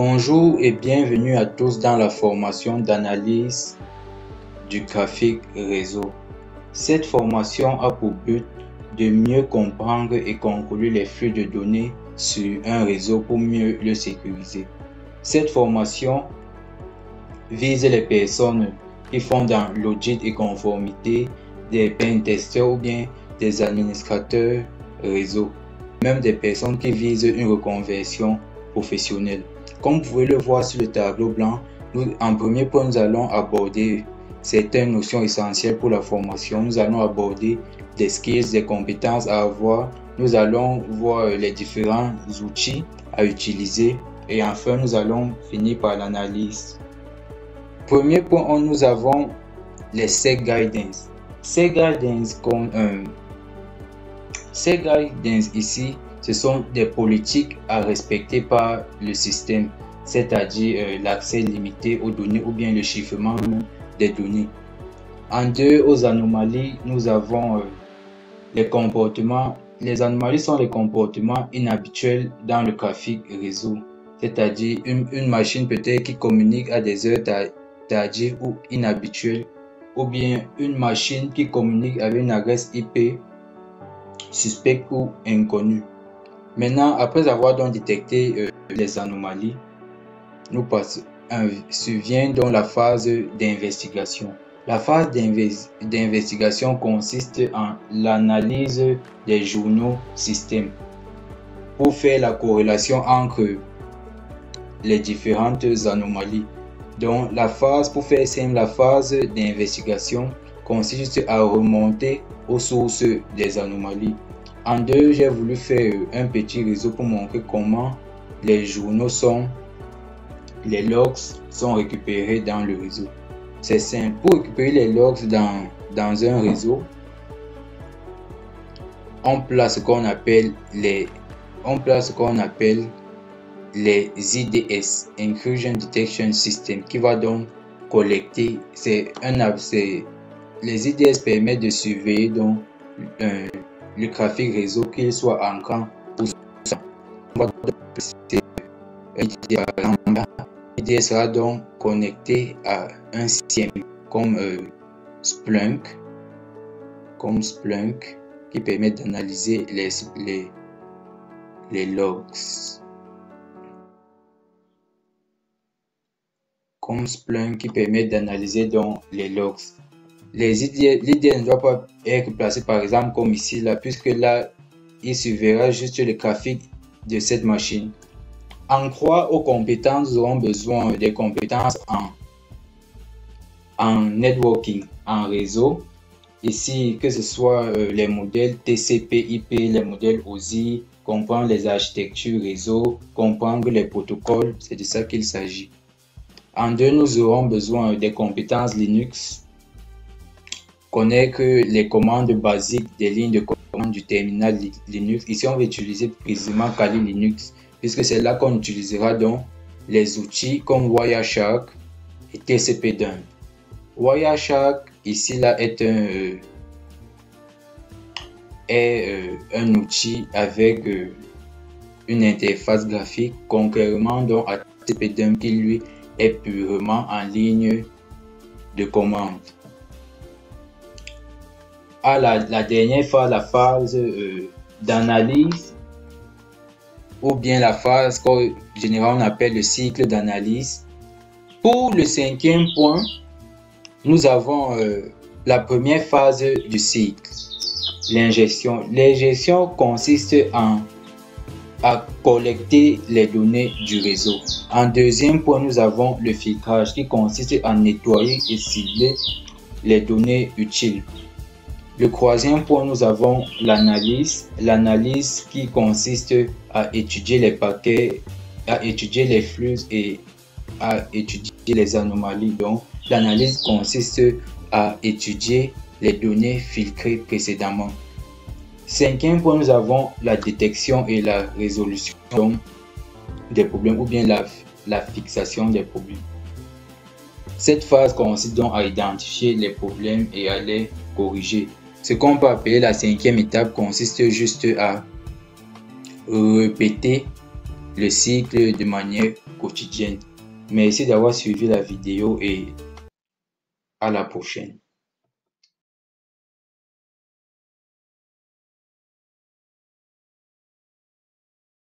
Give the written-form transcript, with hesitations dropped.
Bonjour et bienvenue à tous dans la formation d'analyse du trafic réseau. Cette formation a pour but de mieux comprendre et contrôler les flux de données sur un réseau pour mieux le sécuriser. Cette formation vise les personnes qui font dans l'audit et conformité, des pentesters ou bien des administrateurs réseau, même des personnes qui visent une reconversion professionnelle. Comme vous pouvez le voir sur le tableau blanc, en premier point, nous allons aborder certaines notions essentielles pour la formation. Nous allons aborder des skills, des compétences à avoir. Nous allons voir les différents outils à utiliser. Et enfin, nous allons finir par l'analyse. Premier point, nous avons les SEC Guidance. SEC Guidance ici, ce sont des politiques à respecter par le système, c'est-à-dire l'accès limité aux données ou bien le chiffrement des données. En deux, aux anomalies, nous avons les comportements. Les anomalies sont les comportements inhabituels dans le trafic réseau, c'est-à-dire une machine peut-être qui communique à des heures tardives ou inhabituelles, ou bien une machine qui communique avec une adresse IP suspecte ou inconnue. Maintenant, après avoir donc détecté les anomalies, nous survient donc la phase d'investigation. La phase d'investigation consiste en l'analyse des journaux système pour faire la corrélation entre les différentes anomalies. Donc, pour faire simple, la phase d'investigation consiste à remonter aux sources des anomalies. En deux, j'ai voulu faire un petit réseau pour montrer comment les logs sont récupérés dans le réseau. C'est simple. Pour récupérer les logs dans un réseau, on place ce qu'on appelle les IDS, Intrusion Detection System, qui va donc collecter. Les IDS permettent de surveiller donc le trafic réseau, qu'il soit entrant ou sortant. l'IDS sera donc connecté à un système comme Splunk, qui permet d'analyser les logs. Comme Splunk qui permet d'analyser donc les logs. L'IDS ne doit pas être placé par exemple comme ici, là, puisque là, il surveillera juste le trafic de cette machine. En croire aux compétences, nous aurons besoin des compétences en networking, en réseau. Ici, que ce soit les modèles TCP/IP, les modèles OSI, comprendre les architectures réseau, comprendre les protocoles, c'est de ça qu'il s'agit. En deux, nous aurons besoin des compétences Linux, connaître les commandes basiques des lignes de commande du terminal Linux. Ici, on va utiliser précisément Kali Linux, puisque c'est là qu'on utilisera donc les outils comme Wireshark et TCP/Dump. Wireshark, ici, là, est un outil avec une interface graphique, contrairement donc à TCP/Dump qui, lui, est purement en ligne de commande. La dernière phase, la phase d'analyse, ou bien la phase qu'en général on appelle le cycle d'analyse. Pour le cinquième point, nous avons la première phase du cycle, l'ingestion. L'ingestion consiste à collecter les données du réseau. En deuxième point, nous avons le filtrage qui consiste à nettoyer et cibler les données utiles. Le troisième point, nous avons l'analyse. L'analyse qui consiste à étudier les paquets, à étudier les flux et à étudier les anomalies. Donc, l'analyse consiste à étudier les données filtrées précédemment. Cinquième point, nous avons la détection et la résolution des problèmes ou bien la fixation des problèmes. Cette phase consiste donc à identifier les problèmes et à les corriger. Ce qu'on peut appeler la cinquième étape consiste juste à répéter le cycle de manière quotidienne. Merci d'avoir suivi la vidéo et à la prochaine.